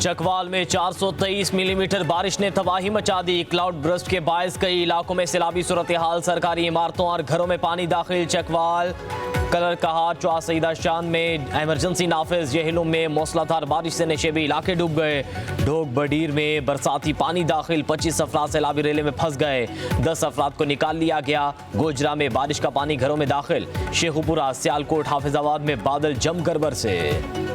चकवाल में 423 मिलीमीटर बारिश ने तबाही मचा दी। क्लाउड बर्स्ट के बायस कई इलाकों में सैलाबी सूरत हाल, सरकारी इमारतों और घरों में पानी दाखिल। चकवाल, कलर कहार, चौसईदा शान में एमरजेंसी नाफिज। जहलुम में मूसलाधार बारिश से नशेबी इलाके डूब गए। ढोक बडीर में बरसाती पानी दाखिल, 25 अफराद सैलाबी रेले में फंस गए, 10 अफराद को निकाल लिया गया। गोजरा में बारिश का पानी घरों में दाखिल। शेखुपुरा, सियालकोट, हाफिजाबाद में बादल जमकर बरसे।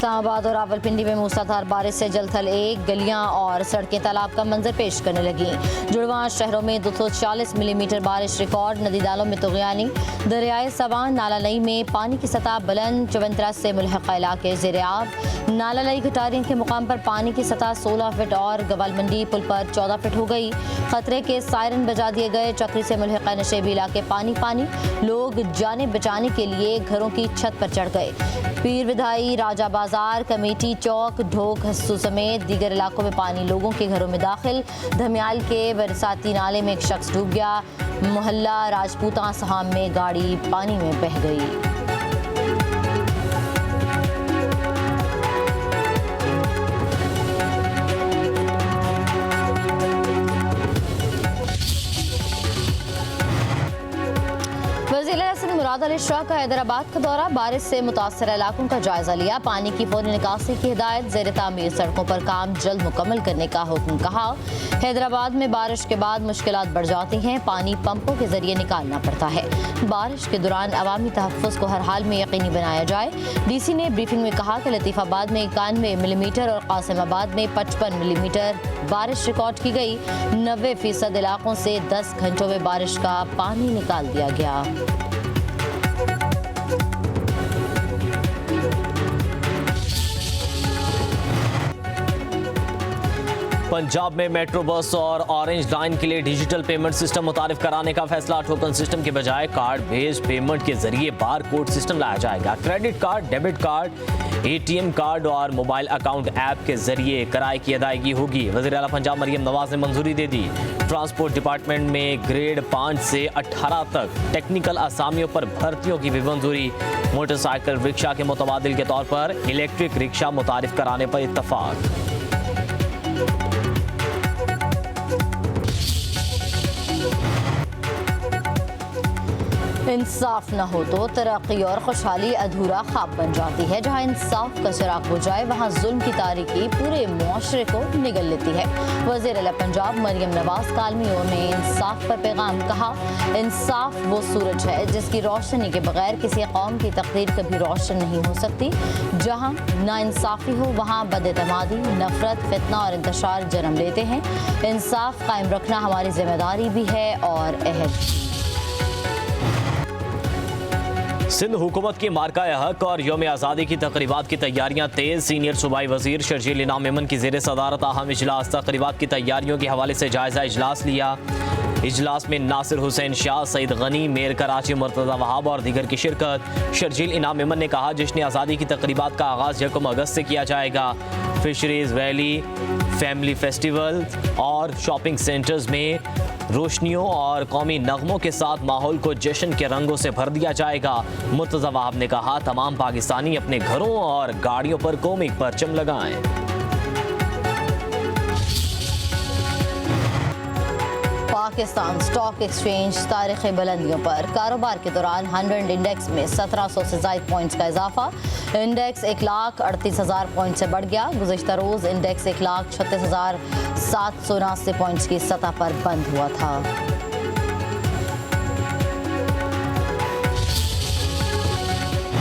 इस्लामाबाद और रावलपिंडी में मूसलाधार बारिश से जलथल एक गलियां और सड़कें तालाब का मंजर पेश करने लगी। जुड़वा शहरों में 240 मिलीमीटर बारिश रिकॉर्ड। नदी नालों में तुगयानी। दरियाए सवान, नाला नई में पानी की सतह बुलंद, चवंतरा से मुल्हका इलाके ज़ेर-ए-आब। नाला नई घटारियों के मुकाम पर पानी की सतह 16 फीट और गवाल मंडी पुल पर 14 फीट हो गई। खतरे के सायरन बजा दिए गए। चक्री से मुल्हका नशेबी इलाके पानी पानी। लोग जाने बचाने के लिए घरों की छत पर चढ़ गए। पीर विधाई, राजा बाजार, कमेटी चौक, ढोक, हस्सू समेत दीगर इलाकों में पानी लोगों के घरों में दाखिल। धमियाल के बरसाती नाले में एक शख्स डूब गया। मोहल्ला राजपूता सहाम में गाड़ी पानी में बह गई। मुराद अली शाह का हैदराबाद का दौरा। बारिश से मुतासर इलाकों का जायजा लिया। पानी की फौरी निकासी की हिदायत। ज़ेर तामीर सड़कों पर काम जल्द मुकम्मल करने का हुक्म। कहा, हैदराबाद में बारिश के बाद मुश्किलात बढ़ जाती हैं, पानी पंपों के जरिए निकालना पड़ता है। बारिश के दौरान अवामी तहफ़्फ़ुज़ को हर हाल में यकीनी बनाया जाए। DC ने ब्रीफिंग में कहा कि लतीफ़ाबाद में 91 मिलीमीटर और कासिमाबाद में 55 मिलीमीटर बारिश रिकॉर्ड की गई। 90% इलाकों से 10 घंटों में बारिश का पानी निकाल दिया गया। पंजाब में मेट्रो बस और ऑरेंज लाइन के लिए डिजिटल पेमेंट सिस्टम मुतारिफ कराने का फैसला। टोकन सिस्टम के बजाय कार्ड बेस्ड पेमेंट के जरिए बार कोड सिस्टम लाया जाएगा। Credit card, debit card, ATM card और मोबाइल अकाउंट ऐप के जरिए किराए की अदायगी होगी। वज़ीर आला पंजाब मरियम नवाज ने मंजूरी दे दी। ट्रांसपोर्ट डिपार्टमेंट में ग्रेड 5 से 18 तक टेक्निकल असामियों पर भर्तियों की भी मंजूरी। मोटरसाइकिल रिक्शा के मुतबादिल के तौर पर इलेक्ट्रिक रिक्शा मुतारिफ कराने पर इत्तफाक। इंसाफ न हो तो तरक्की और खुशहाली अधूरा ख्वाब बन जाती है। जहाँ इंसाफ का चिराग हो जाए वहाँ जुल्म की तारीकी पूरे मुआशरे को निगल लेती है। वज़ीर आला पंजाब मरियम नवाज कालमियों ने इंसाफ पर पैगाम। कहा, इंसाफ वो सूरज है जिसकी रोशनी के बगैर किसी कौम की तकदीर कभी रोशन नहीं हो सकती। जहाँ नाइंसाफ़ी हो वहाँ बदएतमादी, नफरत, फितना और इंतशार जन्म लेते हैं। इंसाफ कायम रखना हमारी जिम्मेदारी भी है और अहद। सिंध हुकूमत की मार्का हक और यौम आज़ादी की तकरीबात की तैयारियां तेज। सीनियर सूबाई वजीर शर्जील इनाम मेमन की ज़ेर सदारत अहम इजलास। तकरीबात की तैयारियों के हवाले से जायजा इजलास लिया। इजलास में नासिर हुसैन शाह, सईद गनी, मेयर कराची मुर्तज़ा वहाब और दीगर की शिरकत। शर्जील इनाम मेमन ने कहा, जश्न आज़ादी की तकरीबात का आगाज़ 1 अगस्त से किया जाएगा। फिशरीज वैली, फैमिली फेस्टिवल और शॉपिंग सेंटर्स में रोशनियों और कौमी नगमों के साथ माहौल को जश्न के रंगों से भर दिया जाएगा। मुर्तज़ा वहाब ने कहा, तमाम पाकिस्तानी अपने घरों और गाड़ियों पर कौमी परचम लगाएं। पाकिस्तान स्टॉक एक्सचेंज तारीख़ी बुलंदियों पर। कारोबार के दौरान 100 इंडेक्स में 1700 से ज़ायद पॉइंट्स का इजाफा। इंडेक्स 1,38,000 पॉइंट से बढ़ गया। गुज़िश्ता रोज़ इंडेक्स 1,36,779 पॉइंट्स की सतह पर बंद हुआ था।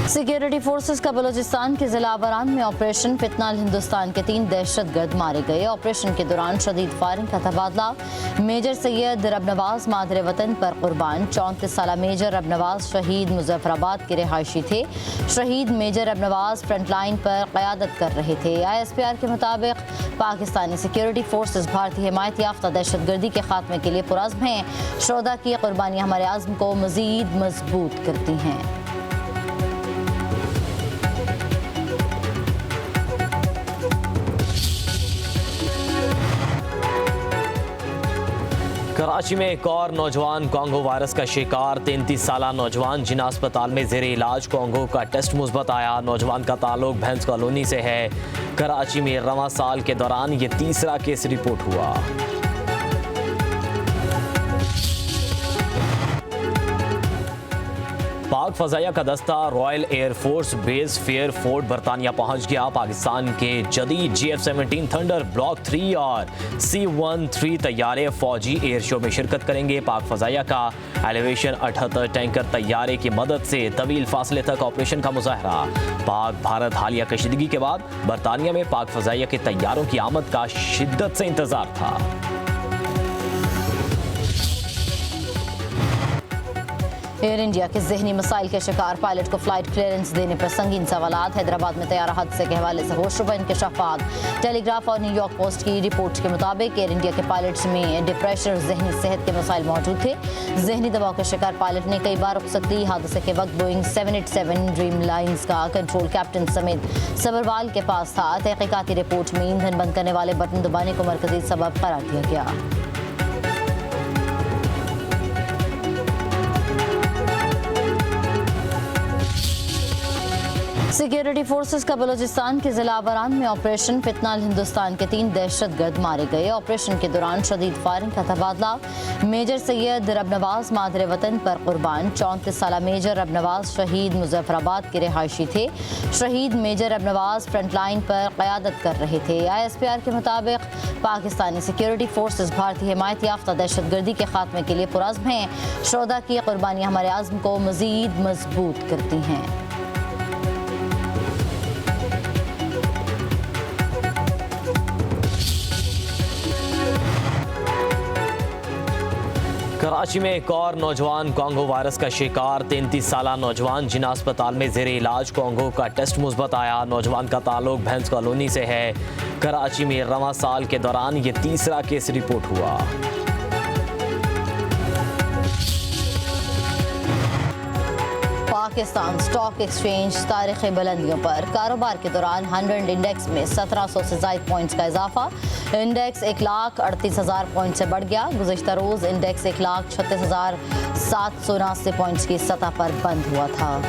सिक्योरिटी फोर्सेस का बलूचिस्तान के जिला आबरान में ऑपरेशन। फितनाल हिंदुस्तान के 3 दहशतगर्द मारे गए। ऑपरेशन के दौरान शदीद फायरिंग का तबादला। मेजर सैयद रबनवाज मादरे वतन पर कुर्बान। 34 साला मेजर रबनवाज शहीद मुजफ्फराबाद के रिहायशी थे। शहीद मेजर रबनवाज फ्रंटलाइन पर क़यादत कर रहे थे। ISPR के मुताबिक पाकिस्तानी सिक्योरिटी फोर्सेस भारतीय हिमायत याफ्ता दहशतगर्दी के खात्मे के लिए पुरज़्म हैं। शोहदा की कुर्बानी हमारे आज़्म को मज़ीद मजबूत करती हैं। कराची कराची में एक और नौजवान कोंगो वायरस का शिकार 33 साला नौजवान जिना अस्पताल में जेरे इलाज। कोंगो का टेस्ट मुस्बत आया। नौजवान का ताल्लुक भैंस कॉलोनी से है। कराची में रवां साल के दौरान ये तीसरा केस रिपोर्ट हुआ। पाक फजाइया का दस्ता royal air force base fare fort बरतानिया पहुंच गया। पाकिस्तान के जदीद GF-17 थंडर ब्लॉक 3 और C-13 तैयारे फौजी एयर शो में शिरकत करेंगे। पाक फजाइया का एलिवेशन 78 टैंकर तैयारे की मदद से तवील फासले तक ऑपरेशन का मुजाहरा। पाक भारत हालिया कशीदगी के बाद बरतानिया में पाक फजाइया के तैयारों की आमद का शिद्दत से इंतजार था। एयर इंडिया के जहनी मसाइल के शिकार पायलट को फ्लाइट क्लियरेंस देने पर संगीन सवालात। हैदराबाद में तैयारा हादसे के हवाले से होशरुबा इंकशाफात। टेलीग्राफ और न्यूयॉर्क पोस्ट की रिपोर्ट के मुताबिक एयर इंडिया के पायलट्स में डिप्रेशर, जहनी सेहत के मसाइल मौजूद थे। जहनी दबाव के शिकार पायलट ने कई बार रुखसत ली। हादसे के वक्त बोइंग 787 ड्रीम लाइन्स का कंट्रोल कैप्टन समेत सबरवाल के पास था। तहकीकाती रिपोर्ट में ईंधन बंद करने वाले बटन दबाने को मरकजी सबब करार दिया गया। सिक्योरिटी फोर्सेस का बलूचिस्तान के जिला अबरान में ऑपरेशन फितनाल हिंदुस्तान के 3 दहशतगर्द मारे गए। ऑपरेशन के दौरान शदीद फायरिंग का तबादला। मेजर सैयद रबनवाज मादरे वतन पर कुर्बान। 34 साला मेजर रबनवाज शहीद मुजफ्फराबाद के रिहायशी थे। शहीद मेजर रबनवाज फ्रंटलाइन पर क़यादत कर रहे थे। ISPR के मुताबिक पाकिस्तानी सिक्योरिटी फोर्सेस भारतीय हिमायत याफ्ता दहशतगर्दी के खात्मे के लिए पुरज़्म हैं। शोहदा की कुर्बानियाँ हमारे आज़्म को मज़ीद मजबूत करती हैं। कराची में एक और नौजवान कोंगो वायरस का शिकार 33 साला नौजवान जिना अस्पताल में जेरे इलाज। कोंगो का टेस्ट मुस्बत आया। नौजवान का ताल्लुक भैंस कॉलोनी से है। कराची में रवां साल के दौरान ये तीसरा केस रिपोर्ट हुआ। पाकिस्तान स्टॉक एक्सचेंज तारीखी बुलंदियों पर। कारोबार के दौरान 100 इंडेक्स में 1700 से ज़ायद पॉइंट्स का इजाफा। इंडेक्स 1,38,000 पॉइंट से बढ़ गया। गुज़िश्ता रोज़ इंडेक्स 1,36,779 पॉइंट्स की सतह पर बंद हुआ था।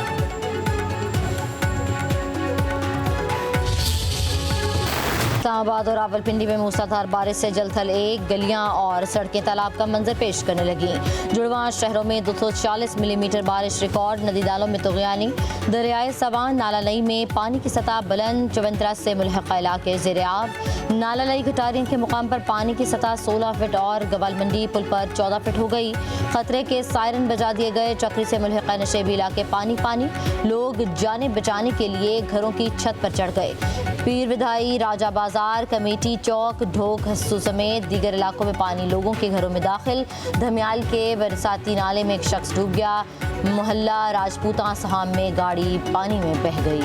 इस्लामाबाद और रावलपिंडी में मूसलाधार बारिश से जलथल 1 गलियां और सड़कें तालाब का मंजर पेश करने लगी। जुड़वां शहरों में 240 मिलीमीटर बारिश रिकॉर्ड। नदी नालों में तुग़यानी। दरियाए सवान नाला नई में पानी की सतह बुलंद। चवंतरा से मुल्हिक़ा इलाके ज़ेरे आब। नाला नई घटारियों के मुकाम पर पानी की सतह 16 फीट और गवाल मंडी पुल पर 14 फीट हो गई। खतरे के सायरन बजा दिए गए। चक्री से मुल्हिक़ा नशेबी इलाके पानी पानी। लोग जाने बचाने के लिए घरों की छत पर चढ़ गए। पीर विधाई, राजा बाजार, कमेटी चौक, ढोक, हस्सू समेत दीगर इलाकों में पानी लोगों के घरों में दाखिल। धमियाल के बरसाती नाले में एक शख्स डूब गया। मोहल्ला राजपूता सहाम में गाड़ी पानी में बह गई।